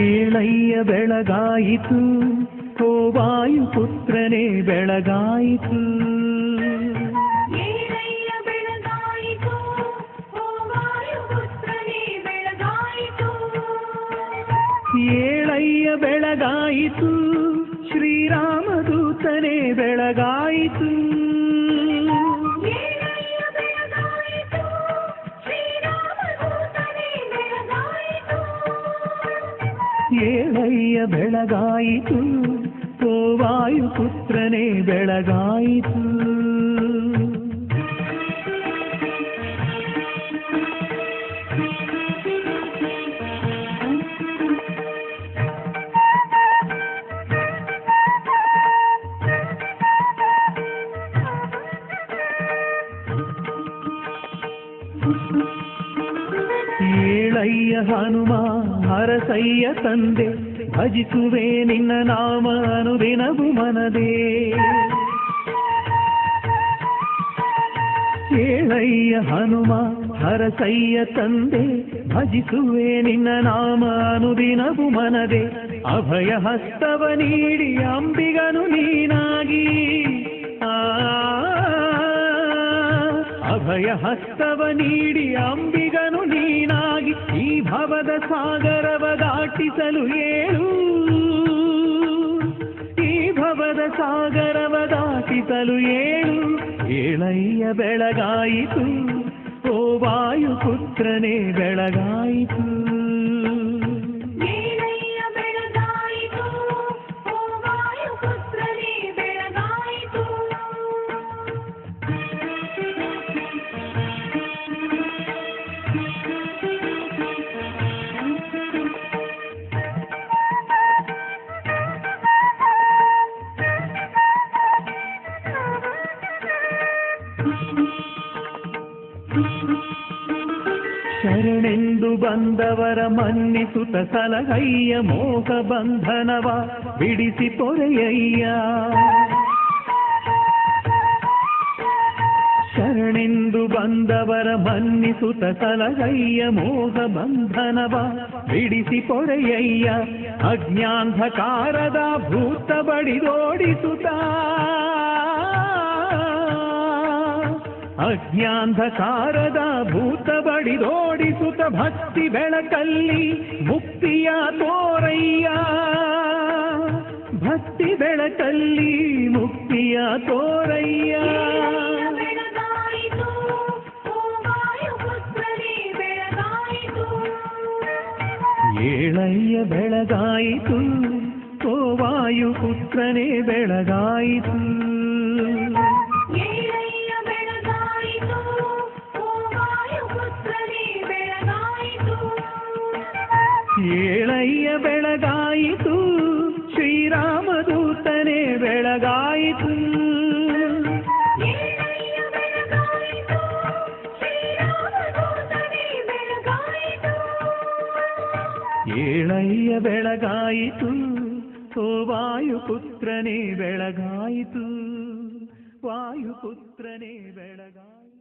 ಏಳಯ್ಯ ಬೆಳಗಾಯಿತು ಓ ವಾಯುಪುತ್ರನೇ ಬೆಳಗಾಯಿತು. ಏಳಯ್ಯ ಬೆಳಗಾಯಿತು ಓ ವಾಯುಪುತ್ರನೇ ಬೆಳಗಾಯಿತು. ಏಳಯ್ಯ ಬೆಳಗಾಯಿತು ಶ್ರೀರಾಮದೂತನೇ ಬೆಳಗಾಯಿತು. ಏಳಯ್ಯ ಬೆಳಗಾಯಿತು ಓ ವಾಯುಪುತ್ರನೇ ಬೆಳಗಾಯಿತು. ಏಳಯ್ಯ ಹನುಮ ಹರಸಯ್ಯ ತಂದೆ ಭಜಿಸುವೆ ನಿನ್ನ ನಾಮ ಅನುದಿನವು ಮನದೇ. ಏಳಯ್ಯ ಹನುಮ ಹರಸಯ್ಯ ತಂದೆ ಭಜಿಸುವೆ ನಿನ್ನ ನಾಮ ಅನುದಿನವು ಮನದೇ. ಅಭಯ ಹಸ್ತವ ನೀಡಿ ಅಂಬಿಗನು ನೀನಾಗಿ ಅಭಯ ಹಸ್ತವ ನೀಡಿ ಅಂಬಿಗನು ನೀನಾಗಿ ಈ ಭವದ ಸಾಗರವ ದಾಟಿಸಲು ಏಳು. ಈ ಭವದ ಸಾಗರವ ದಾಟಿಸಲು ಏಳು. ಏಳಯ್ಯ ಬೆಳಗಾಯಿತು ಓ ವಾಯುಪುತ್ರನೇ ಬೆಳಗಾಯಿತು. ಶರಣೆಂದು ಬಂದವರ ಮನ್ನಿಸುತ್ತ ಸಲಹಯ್ಯ ಮೋಹ ಬಂಧನವ ಬಿಡಿಸಿ ಪೊರೆಯಯ್ಯ. ಶರಣೆಂದು ಬಂದವರ ಮನ್ನಿಸುತ್ತ ಸಲಹಯ್ಯ ಮೋಹ ಬಂಧನವ ಬಿಡಿಸಿ ಪೊರೆಯಯ್ಯ. ಅಜ್ಞಾಂಧಕಾರದ ಭೂತ ಬಡಿದೋಡಿಸುತ್ತ ಅಜ್ಞಾಂಧಕಾರದ ಭೂತ ಬಡಿದೋಡಿಸುತ್ತ ಭಕ್ತಿ ಬೆಳಕಲ್ಲಿ ಮುಕ್ತಿಯ ತೋರಯ್ಯ. ಭಕ್ತಿ ಬೆಳಕಲ್ಲಿ ಮುಕ್ತಿಯ ತೋರಯ್ಯ. ಏಳಯ್ಯ ಬೆಳಗಾಯಿತು ಓ ವಾಯುಪುತ್ರನೇ ಬೆಳಗಾಯಿತು. ಏಳಯ್ಯ ಬೆಳಗಾಯಿತು ಶ್ರೀರಾಮದೂತನೇ ಬೆಳಗಾಯಿತು. ಏಳಯ್ಯ ಬೆಳಗಾಯಿತು ಓ ವಾಯುಪುತ್ರನೇ ಬೆಳಗಾಯಿತು. ವಾಯುಪುತ್ರನೇ ಬೆಳಗಾಯಿತು.